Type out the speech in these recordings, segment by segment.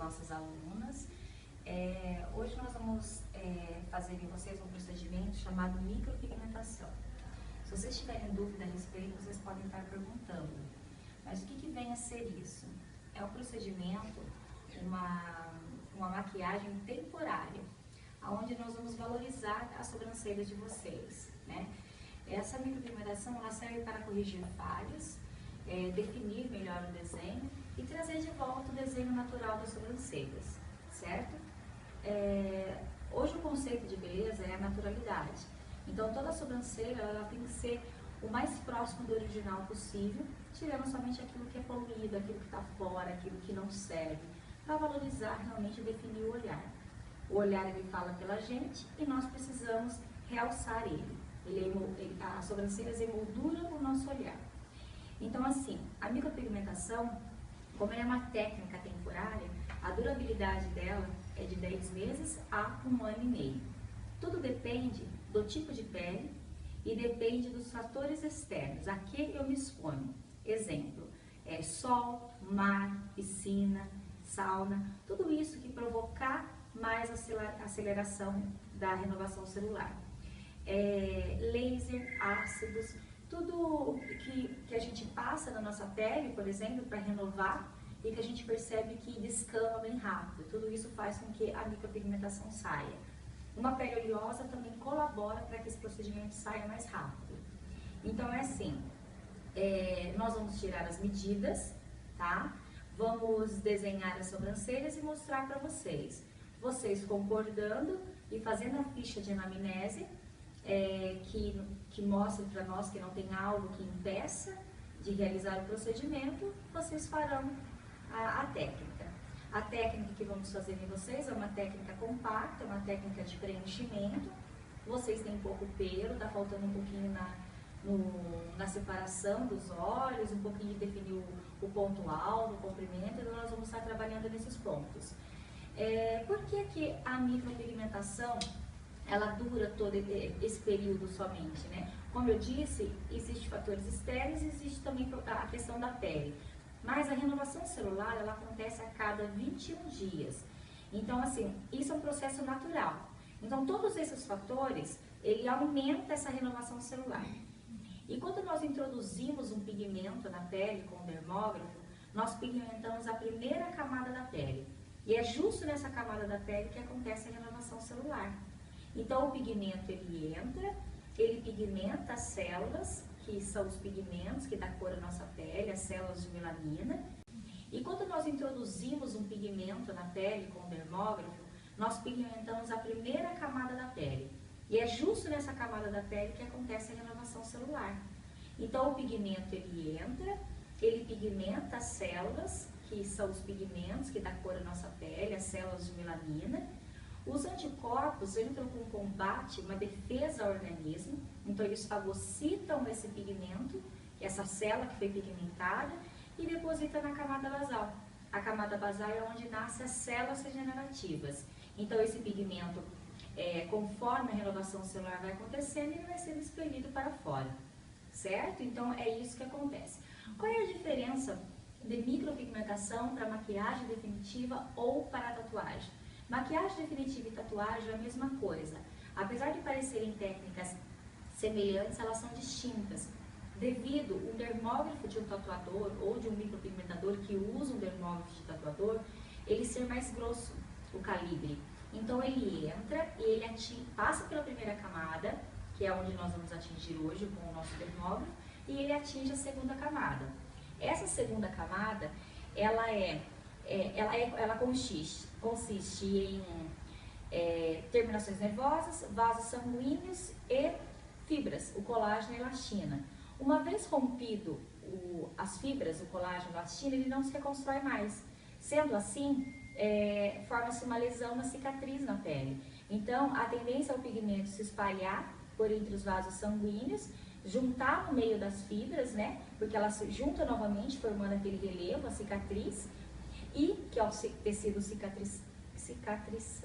nossas alunas. Hoje nós vamos fazer em vocês um procedimento chamado micropigmentação. Se vocês tiverem dúvida a respeito, vocês podem estar perguntando. Mas o que vem a ser isso? É um procedimento, uma maquiagem temporária, onde nós vamos valorizar as sobrancelhas de vocês, né? Essa micropigmentação ela serve para corrigir falhas, definir melhor o desenho e trazer de volta o desenho natural das sobrancelhas, certo? Hoje o conceito de beleza é a naturalidade. Então toda a sobrancelha ela tem que ser o mais próximo do original possível, tirando somente aquilo que é poluído, aquilo que está fora, aquilo que não serve, para valorizar realmente e definir o olhar. O olhar ele fala pela gente e nós precisamos realçar ele. As sobrancelhas emolduram o nosso olhar. Então assim, a micropigmentação, como é uma técnica temporária, a durabilidade dela é de 10 meses a 1 ano e meio. Tudo depende do tipo de pele e depende dos fatores externos a que eu me exponho. Exemplo, sol, mar, piscina, sauna, tudo isso que provocar mais aceleração da renovação celular. Laser, ácidos, tudo que a gente passa na nossa pele, por exemplo, para renovar e que a gente percebe que descama bem rápido. Tudo isso faz com que a micropigmentação saia. Uma pele oleosa também colabora para que esse procedimento saia mais rápido. Então é assim, nós vamos tirar as medidas, tá? Vamos desenhar as sobrancelhas e mostrar para vocês. Vocês concordando e fazendo a ficha de anamnese, que mostre para nós que não tem algo que impeça de realizar o procedimento, vocês farão a técnica. A técnica que vamos fazer em vocês é uma técnica compacta, uma técnica de preenchimento. Vocês têm pouco pelo, está faltando um pouquinho na separação dos olhos, um pouquinho de definir o ponto alto, o comprimento, então nós vamos estar trabalhando nesses pontos. Por que a micropigmentação ela dura todo esse período somente, né? Como eu disse, existem fatores externos e existe também a questão da pele. Mas a renovação celular, ela acontece a cada 21 dias. Então, assim, isso é um processo natural. Então, todos esses fatores, ele aumenta essa renovação celular. E quando nós introduzimos um pigmento na pele com o dermógrafo, nós pigmentamos a primeira camada da pele. E é justo nessa camada da pele que acontece a renovação celular. Então, o pigmento, ele entra, ele pigmenta as células, que são os pigmentos que dá cor à nossa pele, as células de melanina. E quando nós introduzimos um pigmento na pele com o dermógrafo, nós pigmentamos a primeira camada da pele. E é justo nessa camada da pele que acontece a renovação celular. Então, o pigmento, ele entra, ele pigmenta as células, que são os pigmentos que dá cor à nossa pele, as células de melanina. Os anticorpos entram com um combate, uma defesa ao organismo, então eles fagocitam esse pigmento, essa célula que foi pigmentada, e depositam na camada basal. A camada basal é onde nascem as células regenerativas. Então esse pigmento, conforme a renovação celular vai acontecendo, ele vai sendo expelido para fora, certo? Então é isso que acontece. Qual é a diferença de micropigmentação para maquiagem definitiva ou para tatuagem? Maquiagem definitiva e tatuagem é a mesma coisa. Apesar de parecerem técnicas semelhantes, elas são distintas. Devido o dermógrafo de um tatuador ou de um micropigmentador que usa um dermógrafo de tatuador, ele ser mais grosso, o calibre. Então ele entra e ele passa pela primeira camada, que é onde nós vamos atingir hoje com o nosso dermógrafo, e ele atinge a segunda camada. Essa segunda camada, ela consiste em terminações nervosas, vasos sanguíneos e fibras, o colágeno e a elastina. Uma vez rompido as fibras, o colágeno e a elastina, ele não se reconstrói mais. Sendo assim, forma-se uma lesão, uma cicatriz na pele. Então, a tendência é o pigmento se espalhar por entre os vasos sanguíneos, juntar no meio das fibras, né? Porque ela se junta novamente, formando aquele relevo, a cicatriz, e que é o tecido cicatricial.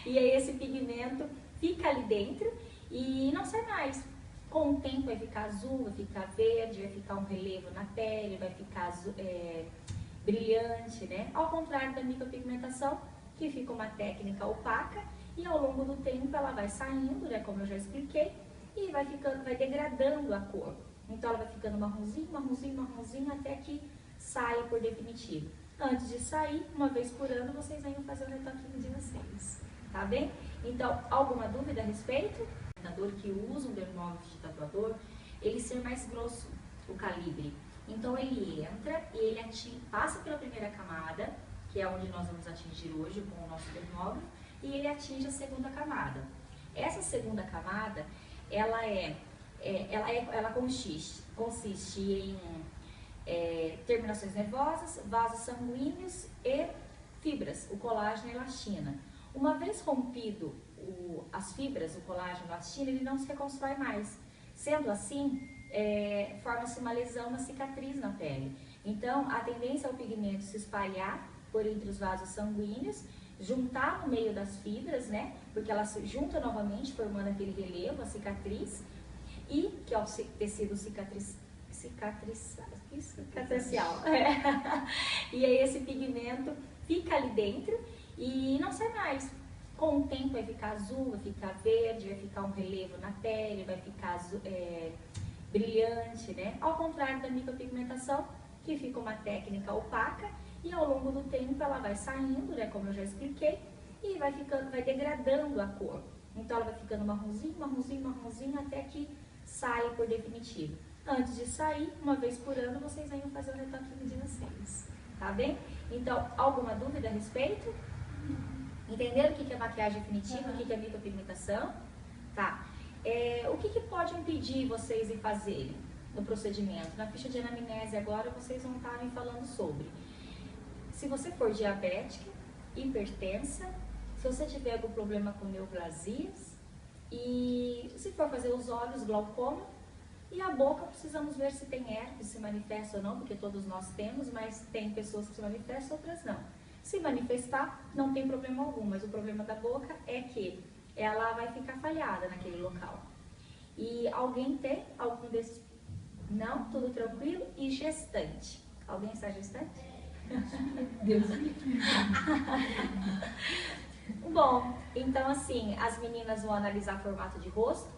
E aí esse pigmento fica ali dentro e não sai mais. Com o tempo vai ficar azul, vai ficar verde, vai ficar um relevo na pele, vai ficar brilhante, né? Ao contrário da micropigmentação, que fica uma técnica opaca e ao longo do tempo ela vai saindo, né? Como eu já expliquei, e vai degradando a cor. Então ela vai ficando marronzinho, marronzinho, marronzinho, até que saia por definitivo. Antes de sair, uma vez por ano, vocês venham fazer o retoquinho de vocês, tá bem? Então, alguma dúvida a respeito? O tatuador que usa um dermógrafo de tatuador, ele ser mais grosso, o calibre. Então ele entra e ele passa pela primeira camada, que é onde nós vamos atingir hoje com o nosso dermógrafo, e ele atinge a segunda camada. Essa segunda camada, ela consiste em terminações nervosas, vasos sanguíneos e fibras, o colágeno e a elastina. Uma vez rompido as fibras, o colágeno e a elastina, ele não se reconstrói mais. Sendo assim, forma-se uma lesão, uma cicatriz na pele. Então, a tendência é o pigmento se espalhar por entre os vasos sanguíneos, juntar no meio das fibras, né? Porque ela se junta novamente, formando aquele relevo, a cicatriz, e que é o tecido cicatricial. E aí esse pigmento fica ali dentro e não sai mais. Com o tempo vai ficar azul, vai ficar verde, vai ficar um relevo na pele, vai ficar brilhante, né? Ao contrário da micropigmentação, que fica uma técnica opaca e ao longo do tempo ela vai saindo, né? Como eu já expliquei, e vai degradando a cor. Então ela vai ficando marronzinho, marronzinho, marronzinho, até que saia por definitivo. Antes de sair, uma vez por ano, vocês venham fazer o retoquinho de vocês, tá bem? Então, alguma dúvida a respeito? Entenderam o que é maquiagem definitiva, o que é micropigmentação? Tá. O que pode impedir vocês de fazerem no procedimento? Na ficha de anamnese agora, vocês vão estar me falando sobre. Se você for diabética, hipertensa, se você tiver algum problema com neoplasias, e se for fazer os olhos, glaucoma, e a boca, precisamos ver se tem herpes, se manifesta ou não, porque todos nós temos, mas tem pessoas que se manifestam, outras não. Se manifestar, não tem problema algum, mas o problema da boca é que ela vai ficar falhada naquele local. E alguém tem algum desses? Não? Tudo tranquilo? E gestante? Alguém está gestante? Deus me livre. Bom, então assim, as meninas vão analisar formato de rosto,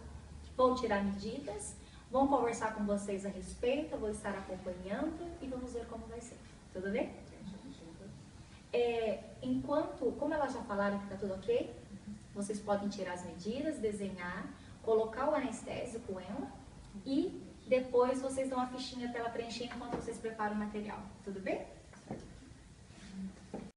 vão tirar medidas, vão conversar com vocês a respeito, eu vou estar acompanhando e vamos ver como vai ser. Tudo bem? Como elas já falaram que está tudo ok, vocês podem tirar as medidas, desenhar, colocar o anestésico com ela e depois vocês dão a fichinha para ela preencher enquanto vocês preparam o material. Tudo bem?